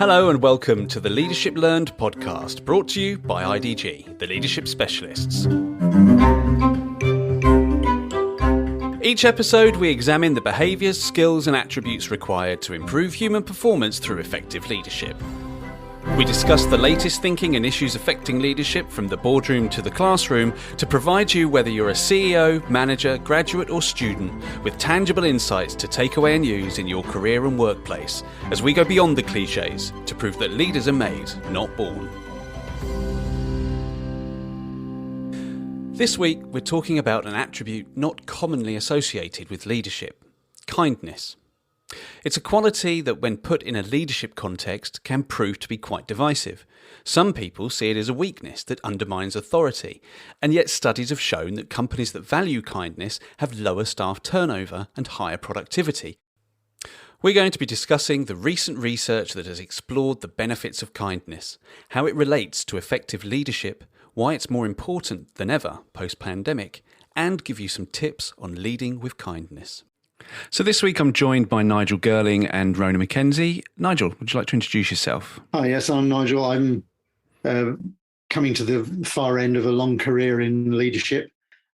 Hello and welcome to the Leadership Learned podcast, brought to you by IDG, the leadership specialists. Each episode we examine the behaviours, skills and attributes required to improve human performance through effective leadership. We discuss the latest thinking and issues affecting leadership from the boardroom to the classroom to provide you, whether you're a CEO, manager, graduate or student, with tangible insights to take away and use in your career and workplace as we go beyond the cliches to prove that leaders are made, not born. This week we're talking about an attribute not commonly associated with leadership: kindness. It's a quality that, when put in a leadership context, can prove to be quite divisive. Some people see it as a weakness that undermines authority, and yet studies have shown that companies that value kindness have lower staff turnover and higher productivity. We're going to be discussing the recent research that has explored the benefits of kindness, how it relates to effective leadership, why it's more important than ever post-pandemic, and give you some tips on leading with kindness. So this week I'm joined by Nigel Girling and Rona Mackenzie. Nigel, would you like to introduce yourself? Hi, yes, I'm Nigel. I'm coming to the far end of a long career in leadership.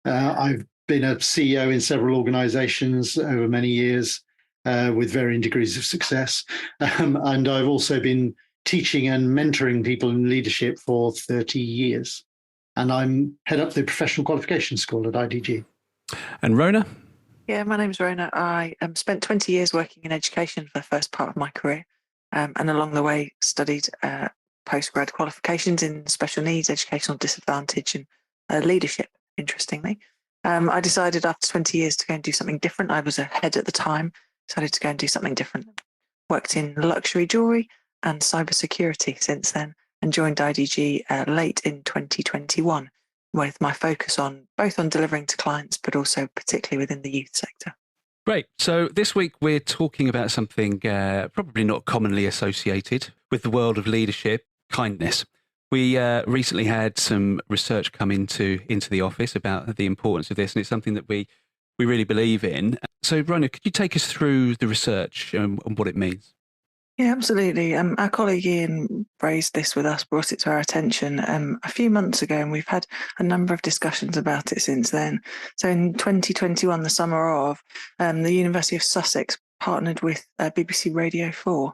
I've been a CEO in several organisations over many years with varying degrees of success. And I've also been teaching and mentoring people in leadership for 30 years. And I'm head up the Professional Qualification School at IDG. And Rona? Yeah, my name's Rona. I spent 20 years working in education for the first part of my career, and along the way studied postgrad qualifications in special needs, educational disadvantage and leadership, interestingly. I decided after 20 years to go and do something different. I was a head at the time, decided to go and do something different. Worked in luxury jewellery and cybersecurity since then, and joined IDG late in 2021. With my focus on both on delivering to clients, but also particularly within the youth sector. Great. So this week we're talking about something probably not commonly associated with the world of leadership: kindness. We recently had some research come into the office about the importance of this, and it's something that we really believe in. So Rona, could you take us through the research and what it means? Yeah, absolutely. Our colleague Ian raised this with us, brought it to our attention a few months ago, and we've had a number of discussions about it since then. So in 2021, the summer of, the University of Sussex partnered with BBC Radio 4,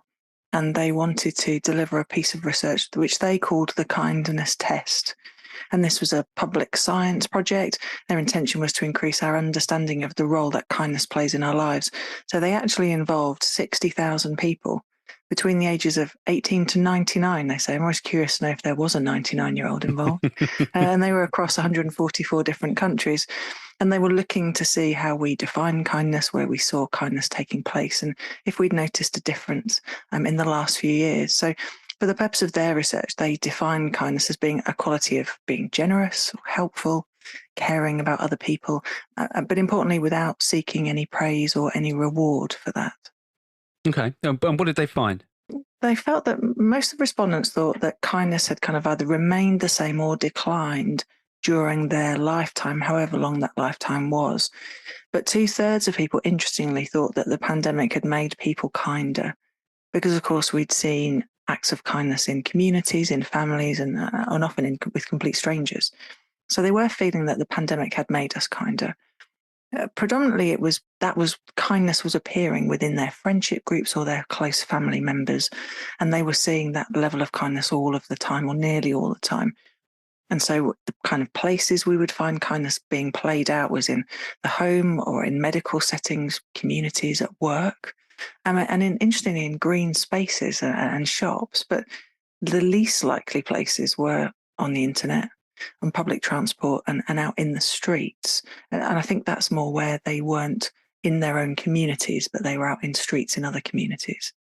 and they wanted to deliver a piece of research which they called the kindness test. And this was a public science project. Their intention was to increase our understanding of the role that kindness plays in our lives. So they actually involved 60,000 people between the ages of 18 to 99, they say. I'm always curious to know if there was a 99-year-old involved. And they were across 144 different countries. And they were looking to see how we define kindness, where we saw kindness taking place, and if we'd noticed a difference in the last few years. So for the purpose of their research, they define kindness as being a quality of being generous, helpful, caring about other people, but importantly, without seeking any praise or any reward for that. Okay. And what did they find? They felt that most of the respondents thought that kindness had kind of either remained the same or declined during their lifetime, however long that lifetime was. But 2/3 of people, interestingly, thought that the pandemic had made people kinder, because, of course, we'd seen acts of kindness in communities, in families, and often with complete strangers. So they were feeling that the pandemic had made us kinder. Predominantly, kindness was appearing within their friendship groups or their close family members, and they were seeing that level of kindness all of the time, or nearly all the time. And so the kind of places we would find kindness being played out was in the home or in medical settings, communities, at work, interestingly in green spaces and shops. But the least likely places were on the internet, on public transport, and out in the streets. And I think that's more where they weren't in their own communities, but they were out in streets in other communities.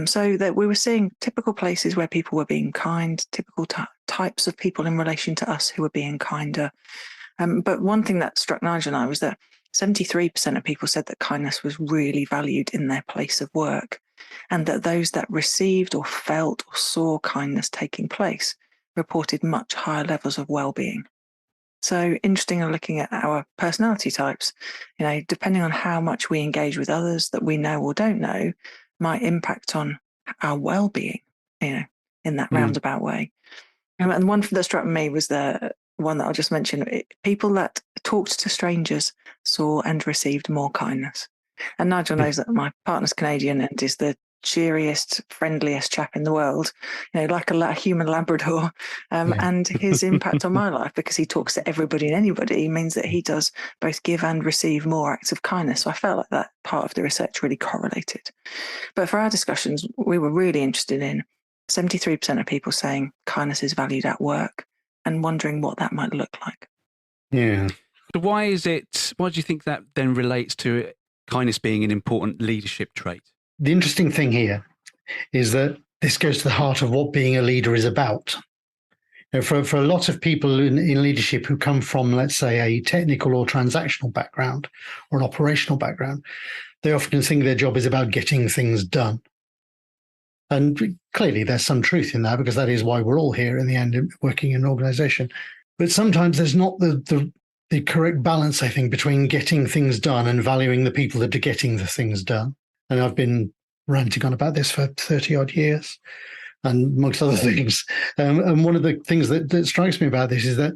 So that we were seeing typical places where people were being kind, typical types of people in relation to us who were being kinder. But one thing that struck Nigel and I was that 73% of people said that kindness was really valued in their place of work, and that those that received or felt or saw kindness taking place reported much higher levels of well-being. So interesting in looking at our personality types, depending on how much we engage with others that we know or don't know, might impact on our well-being, in that roundabout way. And one that struck me was the one that I'll just mention. People that talked to strangers saw and received more kindness. And Nigel knows that my partner's Canadian and is the cheeriest, friendliest chap in the world, like a human Labrador. And his impact on my life, because he talks to everybody and anybody, means that he does both give and receive more acts of kindness. So I felt like that part of the research really correlated. But for our discussions, we were really interested in 73% of people saying kindness is valued at work and wondering what that might look like. Yeah. So why do you think that then relates to kindness being an important leadership trait? The interesting thing here is that this goes to the heart of what being a leader is about. For a lot of people in leadership who come from, let's say, a technical or transactional background or an operational background, they often think their job is about getting things done. And clearly there's some truth in that, because that is why we're all here in the end, working in an organization. But sometimes there's not the correct balance, I think, between getting things done and valuing the people that are getting the things done. And I've been ranting on about this for 30 odd years, and amongst other things. And one of the things that strikes me about this is that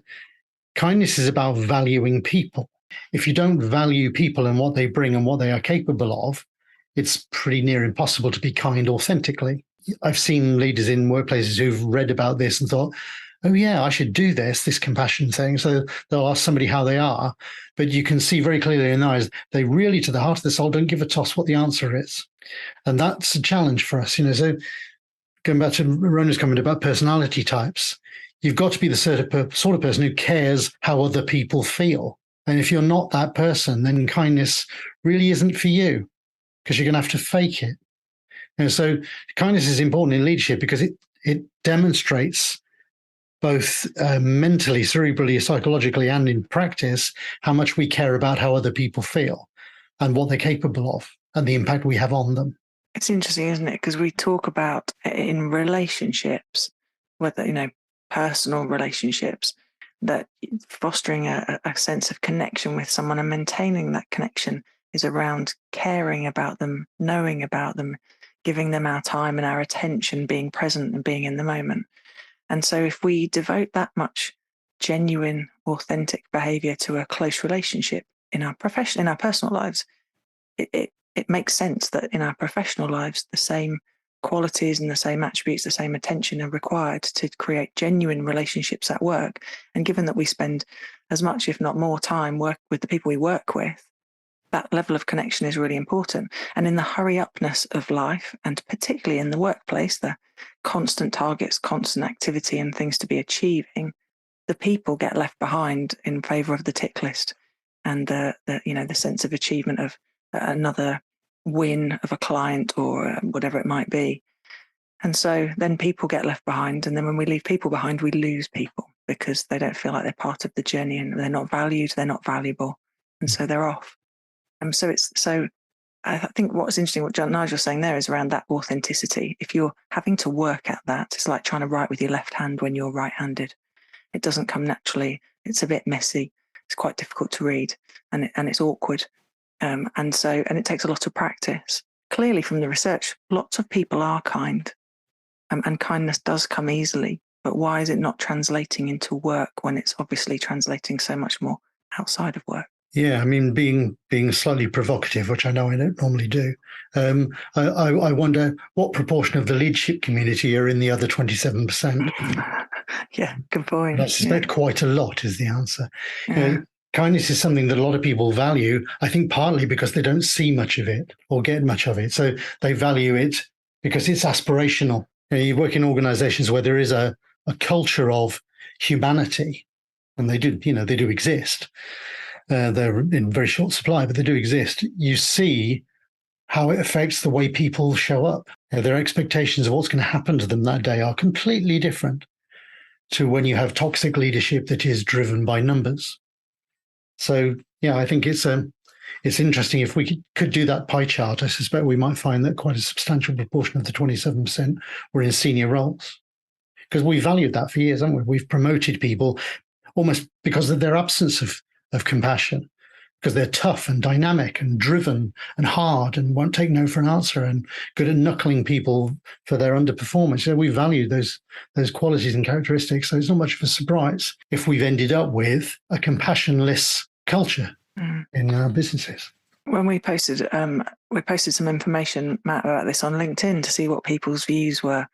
kindness is about valuing people. If you don't value people and what they bring and what they are capable of, it's pretty near impossible to be kind authentically. I've seen leaders in workplaces who've read about this and thought, oh yeah, I should do this compassion thing. So they'll ask somebody how they are, but you can see very clearly in their eyes, they really, to the heart of the soul, don't give a toss what the answer is. And that's a challenge for us. So going back to Rona's comment about personality types, you've got to be the sort of person who cares how other people feel. And if you're not that person, then kindness really isn't for you, because you're going to have to fake it. And so kindness is important in leadership because it demonstrates both mentally, cerebrally, psychologically, and in practice, how much we care about how other people feel and what they're capable of and the impact we have on them. It's interesting, isn't it? Because we talk about in relationships, whether, personal relationships, that fostering a sense of connection with someone and maintaining that connection is around caring about them, knowing about them, giving them our time and our attention, being present and being in the moment. And so if we devote that much genuine, authentic behavior to a close relationship in our personal lives, it makes sense that in our professional lives, the same qualities and the same attributes, the same attention are required to create genuine relationships at work. And given that we spend as much, if not more time with the people we work with, that level of connection is really important. And in the hurry-upness of life, and particularly in the workplace, the constant targets, constant activity and things to be achieving, the people get left behind in favour of the tick list and the sense of achievement of another win of a client or whatever it might be. And so then people get left behind. And then when we leave people behind, we lose people because they don't feel like they're part of the journey and they're not valued, they're not valuable. And so they're off. So I think what's interesting, what Nigel's saying there, is around that authenticity. If you're having to work at that, it's like trying to write with your left hand when you're right-handed. It doesn't come naturally. It's a bit messy. It's quite difficult to read, and it's awkward. And it takes a lot of practice. Clearly, from the research, lots of people are kind, and kindness does come easily. But why is it not translating into work when it's obviously translating so much more outside of work? Yeah, I mean, being slightly provocative, which I know I don't normally do, I wonder what proportion of the leadership community are in the other 27%. Yeah, good point. And I suspect quite a lot is the answer. Yeah. Kindness is something that a lot of people value, I think partly because they don't see much of it or get much of it. So they value it because it's aspirational. You work in organizations where there is a culture of humanity, and they do exist. They're in very short supply, but they do exist. You see how it affects the way people show up. Their expectations of what's going to happen to them that day are completely different to when you have toxic leadership that is driven by numbers. So, yeah, I think it's interesting. If we could do that pie chart, I suspect we might find that quite a substantial proportion of the 27% were in senior roles, because we valued that for years, haven't we? We've promoted people almost because of their absence of compassion. because they're tough and dynamic and driven and hard and won't take no for an answer and good at knuckling people for their underperformance. So we value those qualities and characteristics. So it's not much of a surprise if we've ended up with a compassionless culture in our businesses. When we posted some information, Matt, about this on LinkedIn to see what people's views were.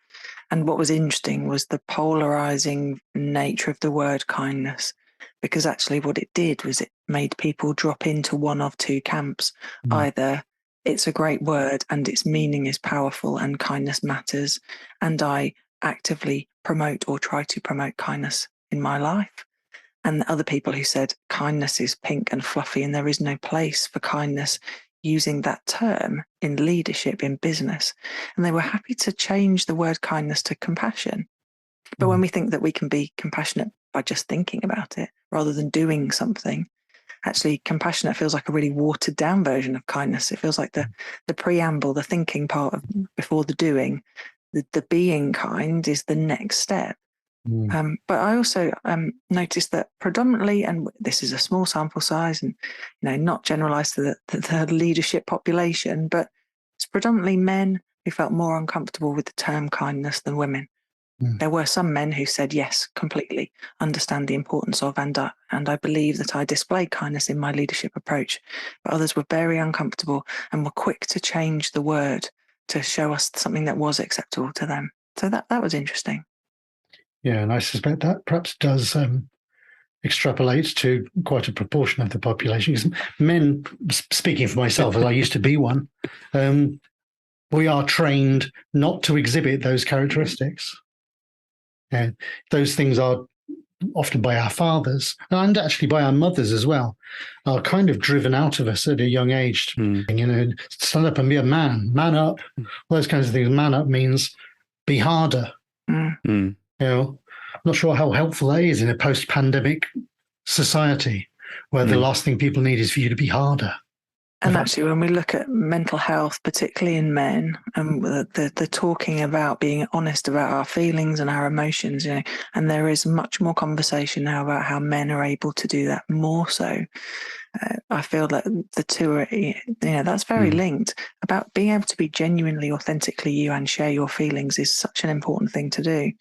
And what was interesting was the polarizing nature of the word kindness, because actually what it did was it made people drop into one of two camps. Either it's a great word and its meaning is powerful and kindness matters, and I actively promote or try to promote kindness in my life. And the other people who said kindness is pink and fluffy and there is no place for kindness using that term in leadership, in business. And they were happy to change the word kindness to compassion. But when we think that we can be compassionate by just thinking about it rather than doing something, actually compassionate feels like a really watered down version of kindness. It feels like the preamble, the thinking part of before the doing. The being kind is the next step. But I also noticed that predominantly, and this is a small sample size and not generalized to the leadership population, but it's predominantly men who felt more uncomfortable with the term kindness than women. There were some men who said, yes, completely understand the importance of, and I believe that I display kindness in my leadership approach. But others were very uncomfortable and were quick to change the word to show us something that was acceptable to them. So that was interesting. Yeah, and I suspect that perhaps does extrapolate to quite a proportion of the population. Because men, speaking for myself, as I used to be one, we are trained not to exhibit those characteristics. And those things are often by our fathers and actually by our mothers as well, are kind of driven out of us at a young age. Stand up and be a man up, all those kinds of things. Man up means be harder. I'm not sure how helpful that is in a post-pandemic society where the last thing people need is for you to be harder. And actually, when we look at mental health, particularly in men, and the talking about being honest about our feelings and our emotions, and there is much more conversation now about how men are able to do that more so. I feel that the two are, that's very linked. About being able to be genuinely, authentically you and share your feelings is such an important thing to do.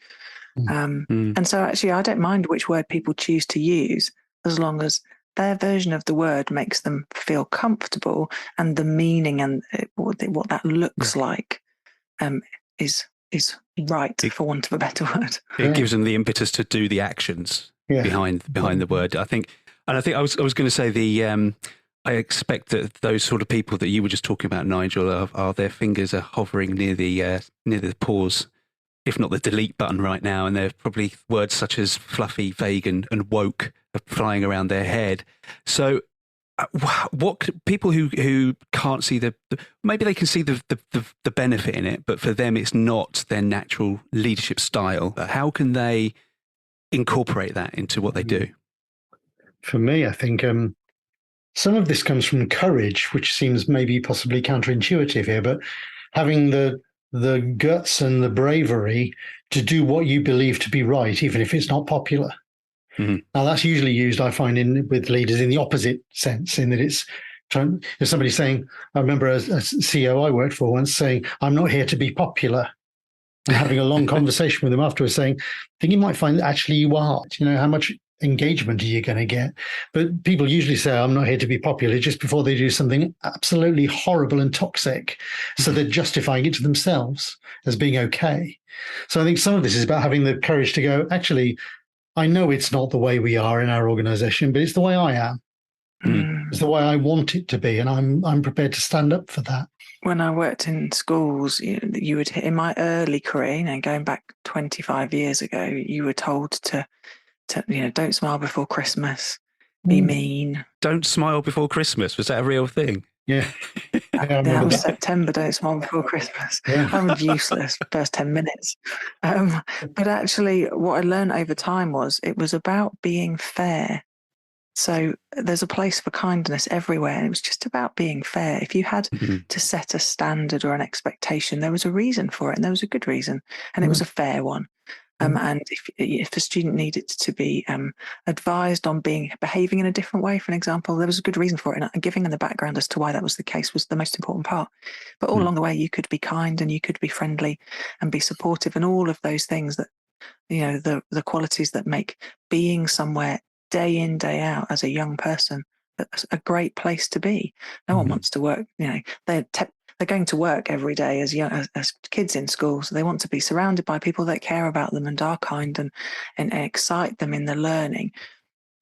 And so actually, I don't mind which word people choose to use as long as their version of the word makes them feel comfortable and the meaning and what that looks like is right, for want of a better word. It gives them the impetus to do the actions behind the word. I think I was going to say I expect that those sort of people that you were just talking about, Nigel, are their fingers are hovering near the pause, if not the delete button right now, and they're probably words such as fluffy, vague, and woke are flying around their head. So, what people who can't see maybe they can see the benefit in it, but for them it's not their natural leadership style. How can they incorporate that into what they do? For me, I think some of this comes from courage, which seems maybe possibly counterintuitive here, but having the guts and the bravery to do what you believe to be right, even if it's not popular. Now, that's usually used, I find, with leaders in the opposite sense, in that it's there's somebody saying, I remember a CEO I worked for once saying, I'm not here to be popular. And having a long conversation with them afterwards saying, I think you might find that actually you are. How much engagement are you going to get? But people usually say, I'm not here to be popular, just before they do something absolutely horrible and toxic. So they're justifying it to themselves as being okay. So I think some of this is about having the courage to go, actually, I know it's not the way we are in our organization, but it's the way I am. It's the way I want it to be. And I'm prepared to stand up for that. When I worked in schools, you would, in my early career, going back 25 years ago, you were told to don't smile before Christmas, be mean. Don't smile before Christmas. Was that a real thing? Yeah. That was September, don't smile before Christmas. Yeah. I was useless first 10 minutes. But actually, what I learned over time was it was about being fair. So there's a place for kindness everywhere. And it was just about being fair. If you had to set a standard or an expectation, there was a reason for it, and there was a good reason, and it was a fair one. And if a student needed to be advised on behaving in a different way, for an example, there was a good reason for it, and giving them the background as to why that was the case was the most important part. But all along the way, you could be kind and you could be friendly and be supportive, and all of those things that, the qualities that make being somewhere day in, day out as a young person a great place to be. No one wants to work, they're going to work every day as kids in school, so they want to be surrounded by people that care about them and are kind and excite them in the learning.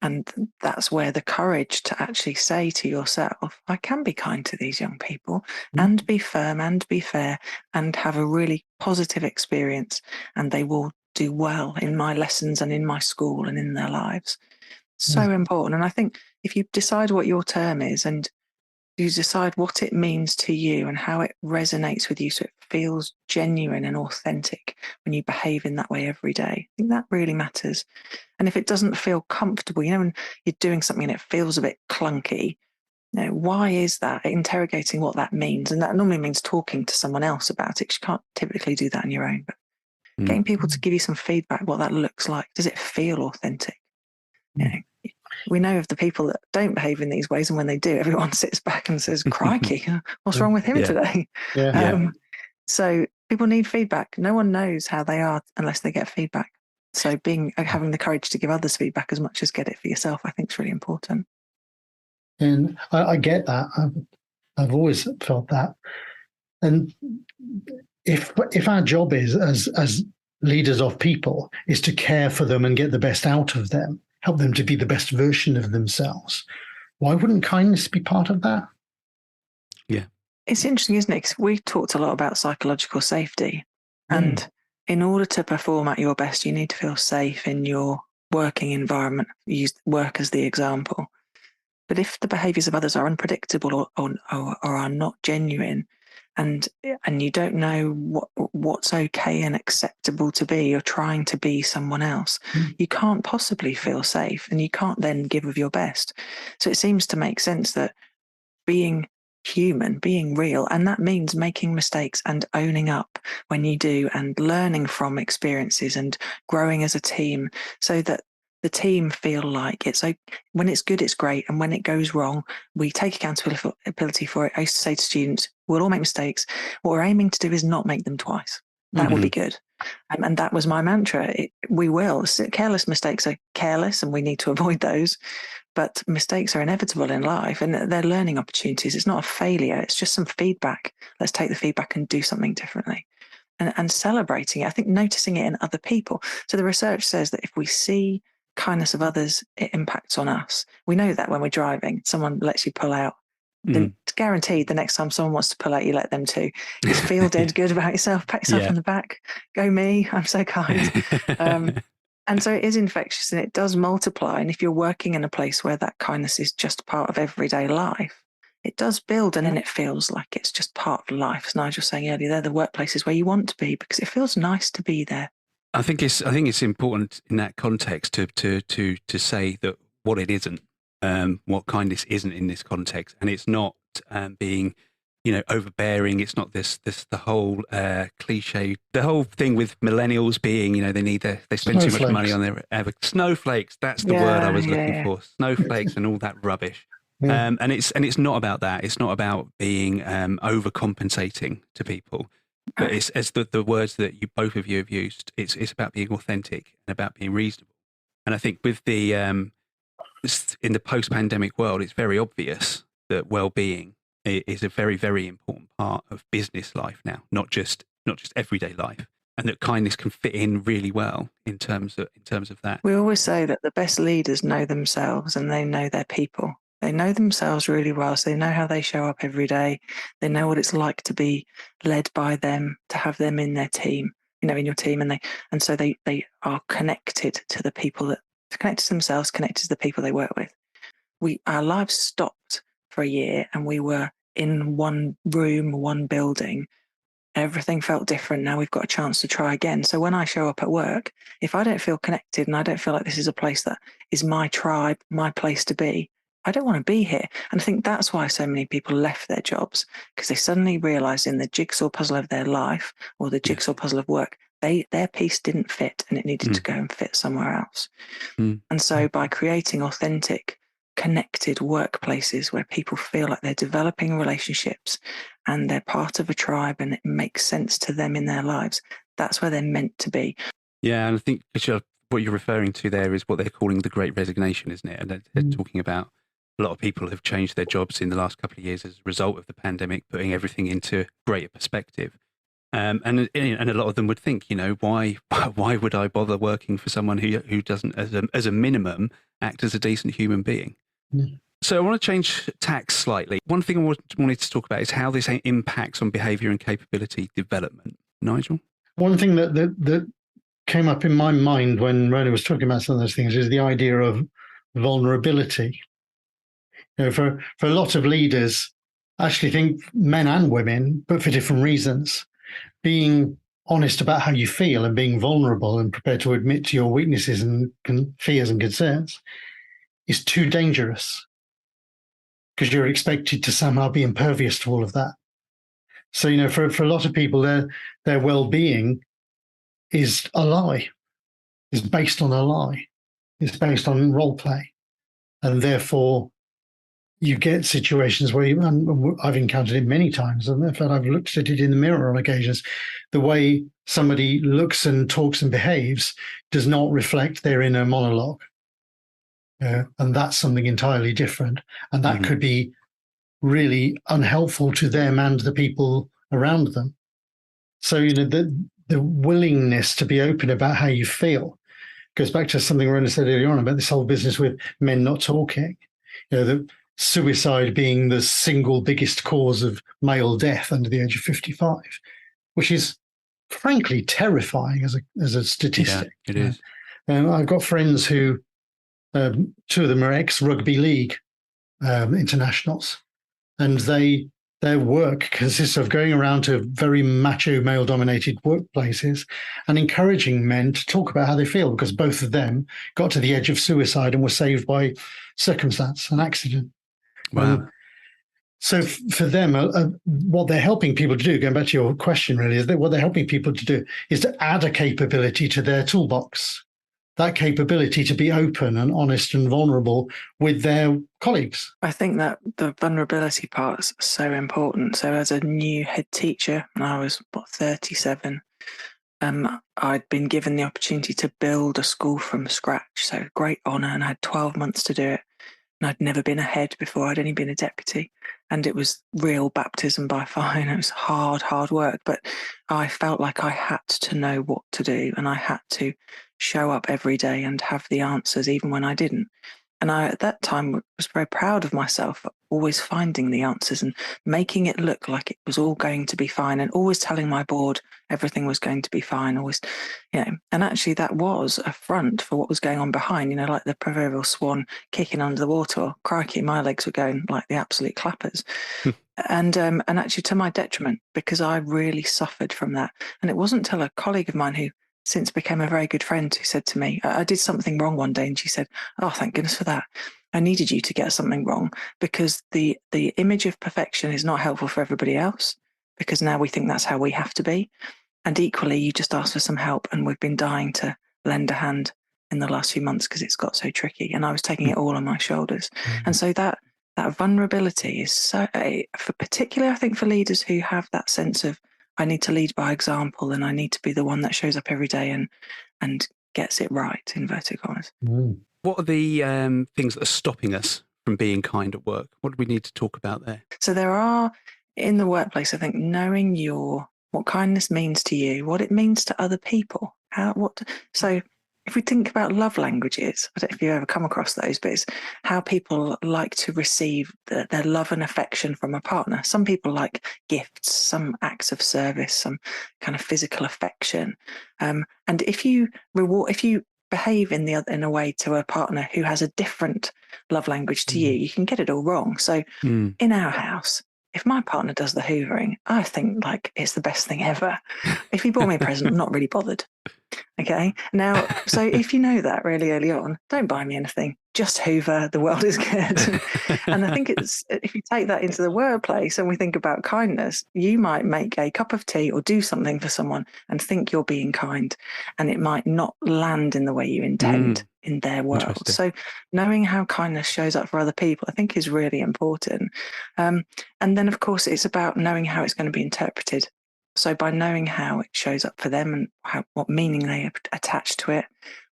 And that's where the courage to actually say to yourself, I can be kind to these young people and be firm and be fair and have a really positive experience, and they will do well in my lessons and in my school and in their lives. So important. And I think if you decide what your term is and you decide what it means to you and how it resonates with you, so it feels genuine and authentic when you behave in that way every day, I think that really matters. And if it doesn't feel comfortable, when you're doing something and it feels a bit clunky, why is that? Interrogating what that means. And that normally means talking to someone else about it. You can't typically do that on your own, but getting people to give you some feedback, what that looks like. Does it feel authentic? We know of the people that don't behave in these ways, and when they do, everyone sits back and says, crikey, what's wrong with him today? So people need feedback. No one knows how they are unless they get feedback. So having the courage to give others feedback as much as get it for yourself, I think is really important. And I get that. I've always felt that. And if our job is as leaders of people is to care for them and get the best out of them, help them to be the best version of themselves, why wouldn't kindness be part of that? Yeah. It's interesting, isn't it? 'Cause we talked a lot about psychological safety. And in order to perform at your best, you need to feel safe in your working environment. Use work as the example. But if the behaviours of others are unpredictable or are not genuine, and you don't know what's okay and acceptable to be, you're trying to be someone else, you can't possibly feel safe, and you can't then give of your best. So it seems to make sense that being human, being real, and that means making mistakes and owning up when you do, and learning from experiences and growing as a team, so that the team feel like when it's good, it's great. And when it goes wrong, we take accountability for it. I used to say to students, we'll all make mistakes. What we're aiming to do is not make them twice. That would be good. And that was my mantra. We will. Careless mistakes are careless and we need to avoid those. But mistakes are inevitable in life, and they're learning opportunities. It's not a failure. It's just some feedback. Let's take the feedback and do something differently. And celebrating it. I think noticing it in other people. So the research says that if we see kindness of others, it impacts on us. We know that when we're driving, someone lets you pull out, then it's guaranteed the next time someone wants to pull out, you let them too. You feel dead good about yourself, pat yourself on the back, go me, I'm so kind. And so it is infectious and it does multiply. And if you're working in a place where that kindness is just part of everyday life, it does build, and then it feels like it's just part of life. As Nigel was saying earlier, they're the workplaces where you want to be because it feels nice to be there. I think it's important in that context to say that what it isn't, what kindness isn't in this context, and it's not being, overbearing. It's not the whole cliche, the whole thing with millennials being, they spend too much money on their snowflakes. That's the word I was looking for. Snowflakes and all that rubbish. And it's not about that. It's not about being overcompensating to people. But it's as the words that both of you have used. It's about being authentic and about being reasonable. And I think with the in the post-pandemic world, it's very obvious that well-being is a very, very important part of business life now, not just everyday life, and that kindness can fit in really well in terms of that. We always say that the best leaders know themselves and they know their people. They know themselves really well, so they know how they show up every day. They know what it's like to be led by them, to have them in their team, in your team, and so they are connected to the people that connected to themselves, connected to the people they work with. Our lives stopped for a year, and we were in one room, one building. Everything felt different. Now we've got a chance to try again. So when I show up at work, if I don't feel connected and I don't feel like this is a place that is my tribe, my place to be, I don't want to be here. And I think that's why so many people left their jobs, because they suddenly realized in the jigsaw puzzle of their life or the jigsaw puzzle of work, their piece didn't fit and it needed to go and fit somewhere else. And so by creating authentic, connected workplaces where people feel like they're developing relationships and they're part of a tribe and it makes sense to them in their lives, that's where they're meant to be. Yeah, and I think what you're referring to there is what they're calling the Great Resignation, isn't it? And they're talking about a lot of people have changed their jobs in the last couple of years as a result of the pandemic, putting everything into greater perspective. And a lot of them would think, why would I bother working for someone who doesn't, as a minimum, act as a decent human being? So I want to change tack slightly. One thing I wanted to talk about is how this impacts on behaviour and capability development. Nigel? One thing that came up in my mind when Rona was talking about some of those things is the idea of vulnerability. For a lot of leaders, I actually think men and women, but for different reasons, being honest about how you feel and being vulnerable and prepared to admit to your weaknesses and fears and concerns is too dangerous, because you're expected to somehow be impervious to all of that. So, for a lot of people, their well-being is a lie, is based on a lie, it's based on role play. And therefore, you get situations where, and I've encountered it many times, and in fact, I've looked at it in the mirror on occasions, the way somebody looks and talks and behaves does not reflect their inner monologue. And that's something entirely different. And that could be really unhelpful to them and the people around them. So, the willingness to be open about how you feel goes back to something Rona said earlier on about this whole business with men not talking. The suicide being the single biggest cause of male death under the age of 55, which is frankly terrifying as a statistic. Yeah, it is. I've got friends who, two of them are ex-rugby league internationals, and their work consists of going around to very macho, male-dominated workplaces and encouraging men to talk about how they feel, because both of them got to the edge of suicide and were saved by circumstance, an accident. Wow. So for them, what they're helping people to do, going back to your question really, is that what they're helping people to do is to add a capability to their toolbox, that capability to be open and honest and vulnerable with their colleagues. I think that the vulnerability part is so important. So as a new head teacher, and I was 37, I'd been given the opportunity to build a school from scratch. So great honour, and I had 12 months to do it. And I'd never been a head before. I'd only been a deputy. And it was real baptism by fire. It was hard work. But I felt like I had to know what to do. And I had to show up every day and have the answers, even when I didn't. And I, at that time, was very proud of myself for always finding the answers and making it look like it was all going to be fine, and always telling my board everything was going to be fine. Always, and actually that was a front for what was going on behind, like the proverbial swan kicking under the water. Or, crikey, my legs were going like the absolute clappers. And actually to my detriment, because I really suffered from that. And it wasn't until a colleague of mine who since became a very good friend who said to me, I did something wrong one day, and she said, "Oh, thank goodness for that. I needed you to get something wrong, because the image of perfection is not helpful for everybody else, because now we think that's how we have to be. And equally, you just asked for some help, and we've been dying to lend a hand in the last few months because it's got so tricky, and I was taking it all on my shoulders." And so that vulnerability is so, for particularly I think for leaders who have that sense of, I need to lead by example, and I need to be the one that shows up every day and gets it right, inverted commas. What are the things that are stopping us from being kind at work? What do we need to talk about there? So there are, in the workplace, I think, knowing what kindness means to you, what it means to other people. So if we think about love languages, I don't know if you've ever come across those, but it's how people like to receive their love and affection from a partner. Some people like gifts, some acts of service, some kind of physical affection. And if you behave in a way to a partner who has a different love language to you, you can get it all wrong. So in our house, if my partner does the hoovering, I think like it's the best thing ever. If he bought me a present, I'm not really bothered. Okay. Now, so if you know that really early on, don't buy me anything. just hoover, the world is good. And I think it's, if you take that into the workplace and we think about kindness, you might make a cup of tea or do something for someone and think you're being kind, and it might not land in the way you intend in their world. So knowing how kindness shows up for other people, I think, is really important. And then, of course, it's about knowing how it's going to be interpreted. So by knowing how it shows up for them and what meaning they attach to it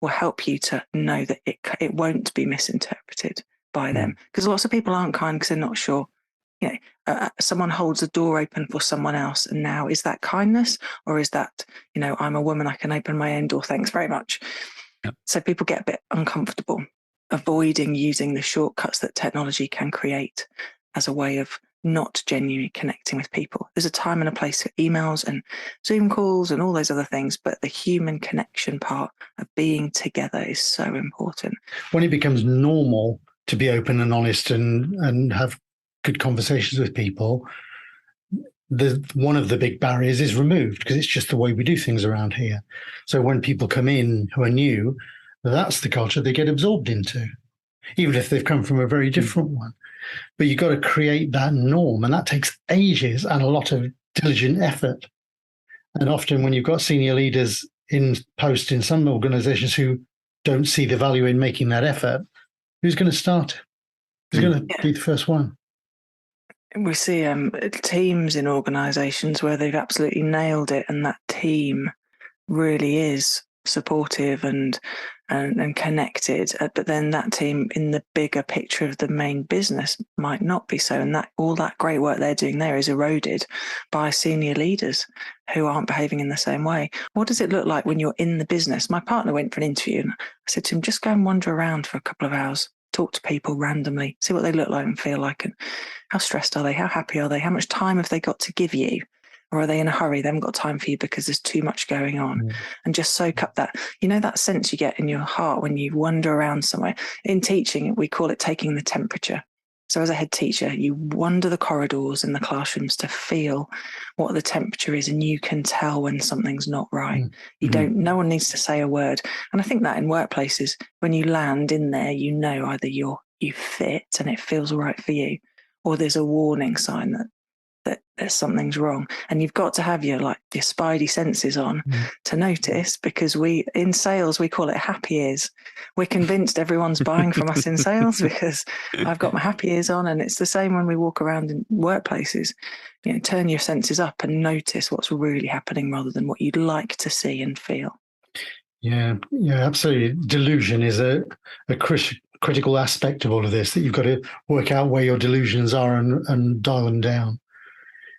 will help you to know that it won't be misinterpreted by them. Because lots of people aren't kind because they're not sure. You know, someone holds a door open for someone else, and now, is that kindness, or is that, you know, I'm a woman, I can open my own door, thanks very much. Yep. So people get a bit uncomfortable avoiding using the shortcuts that technology can create as a way of not genuinely connecting with people. There's a time and a place for emails and Zoom calls and all those other things, but the human connection part of being together is so important. When it becomes normal to be open and honest and have good conversations with people, one of the big barriers is removed, because it's just the way we do things around here. So when people come in who are new, that's the culture they get absorbed into, even if they've come from a very different one. But you've got to create that norm, and that takes ages and a lot of diligent effort. And often when you've got senior leaders in post in some organizations who don't see the value in making that effort, who's going to start? Who's going to be the first one? We see teams in organizations where they've absolutely nailed it, and that team really is supportive and connected, but then that team in the bigger picture of the main business might not be so, and that all that great work they're doing there is eroded by senior leaders who aren't behaving in the same way. What does it look like when you're in the business? My partner went for an interview, and I said to him, just go and wander around for a couple of hours, talk to people randomly, see what they look like and feel like, and how stressed are they, how happy are they, how much time have they got to give you? Or are they in a hurry? They haven't got time for you because there's too much going on. And just soak up that, you know, that sense you get in your heart when you wander around somewhere. In teaching, we call it taking the temperature. So as a head teacher, you wander the corridors in the classrooms to feel what the temperature is, and you can tell when something's not right. No one needs to say a word. And I think that in workplaces, when you land in there, you know either you fit and it feels right for you, or there's a warning sign that there's something's wrong, and you've got to have your spidey senses on to notice, because in sales we call it happy ears. We're convinced everyone's buying from us in sales because I've got my happy ears on, and it's the same when we walk around in workplaces. You know, turn your senses up and notice what's really happening rather than what you'd like to see and feel. Yeah, absolutely. Delusion is a critical aspect of all of this, that you've got to work out where your delusions are and dial them down.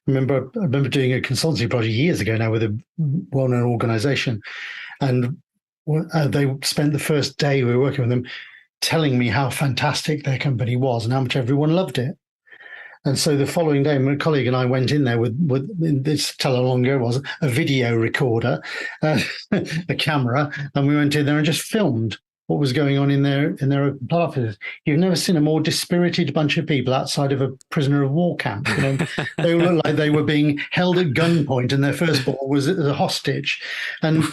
I remember doing a consultancy project years ago now with a well-known organization, and they spent the first day we were working with them telling me how fantastic their company was and how much everyone loved it. And so the following day, my colleague and I went in there with this, tell how long ago it was, a video recorder, a camera, and we went in there and just filmed what was going on in their offices. You've never seen a more dispirited bunch of people outside of a prisoner of war camp. You know, they looked like they were being held at gunpoint, and their firstborn was a hostage. And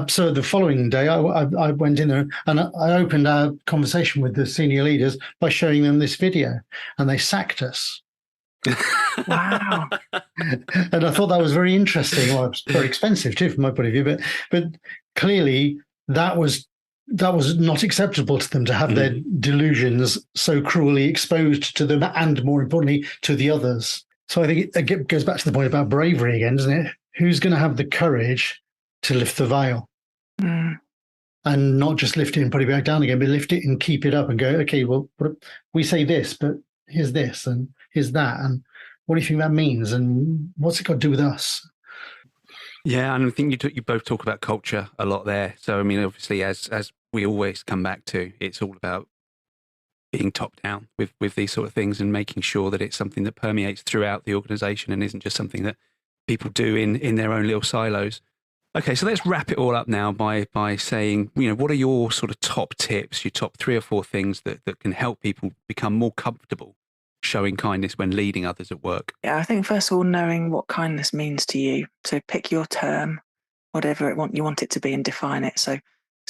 so the following day, I went in there and I opened our conversation with the senior leaders by showing them this video, and they sacked us. Wow. And I thought that was very interesting. Well, it's very expensive too, from my point of view, but clearly that was not acceptable to them, to have their delusions so cruelly exposed to them, and more importantly, to the others. So I think it goes back to the point about bravery again, doesn't it? Who's going to have the courage to lift the veil? And not just lift it and put it back down again, but lift it and keep it up and go, okay, well, we say this, but here's this and here's that. And what do you think that means? And what's it got to do with us? Yeah, and I think you both talk about culture a lot there. So, I mean, obviously, as we always come back to, it's all about being top down with these sort of things, and making sure that it's something that permeates throughout the organisation and isn't just something that people do in their own little silos. Okay, so let's wrap it all up now by saying, you know, what are your sort of top tips, your top 3 or 4 things that can help people become more comfortable showing kindness when leading others at work? Yeah, I think first of all, knowing what kindness means to you. So pick your term, whatever you want it to be, and define it. So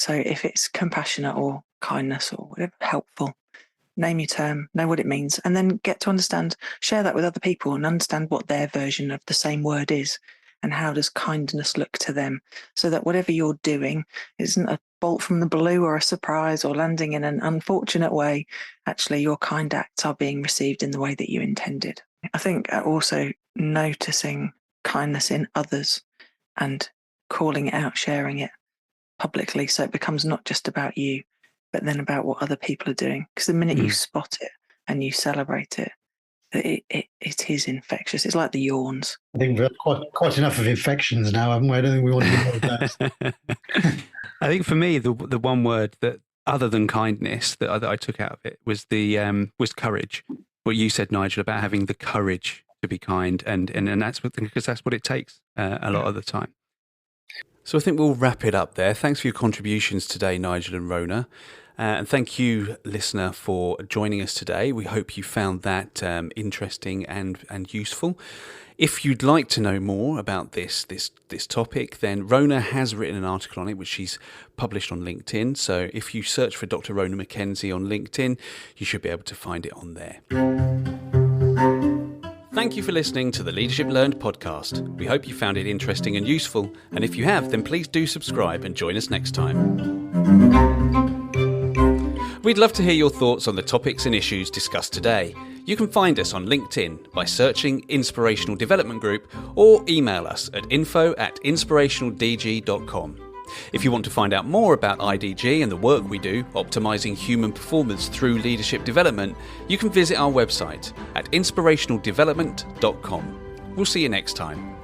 if it's compassionate or kindness or whatever, helpful. Name your term, know what it means, and then get to understand, share that with other people and understand what their version of the same word is and how does kindness look to them, so that whatever you're doing isn't a bolt from the blue or a surprise or landing in an unfortunate way. Actually, your kind acts are being received in the way that you intended. I think also noticing kindness in others and calling it out, sharing it publicly, so it becomes not just about you, but then about what other people are doing. Because the minute you spot it and you celebrate it, it is infectious. It's like the yawns. I think we've had quite enough of infections now, haven't we? I don't think we want to get more of those. I think for me, the one word that, other than kindness, that I took out of it was was courage. What you said, Nigel, about having the courage to be kind, and that's because that's what it takes a lot of the time. So I think we'll wrap it up there. Thanks for your contributions today, Nigel and Rona. And thank you, listener, for joining us today. We hope you found that interesting and useful. If you'd like to know more about this topic, then Rona has written an article on it, which she's published on LinkedIn. So if you search for Dr. Rona Mackenzie on LinkedIn, you should be able to find it on there. Thank you for listening to the Leadership Learned podcast. We hope you found it interesting and useful. And if you have, then please do subscribe and join us next time. We'd love to hear your thoughts on the topics and issues discussed today. You can find us on LinkedIn by searching Inspirational Development Group, or email us at info@inspirationaldg.com. If you want to find out more about IDG and the work we do, optimising human performance through leadership development, you can visit our website at inspirationaldevelopment.com. We'll see you next time.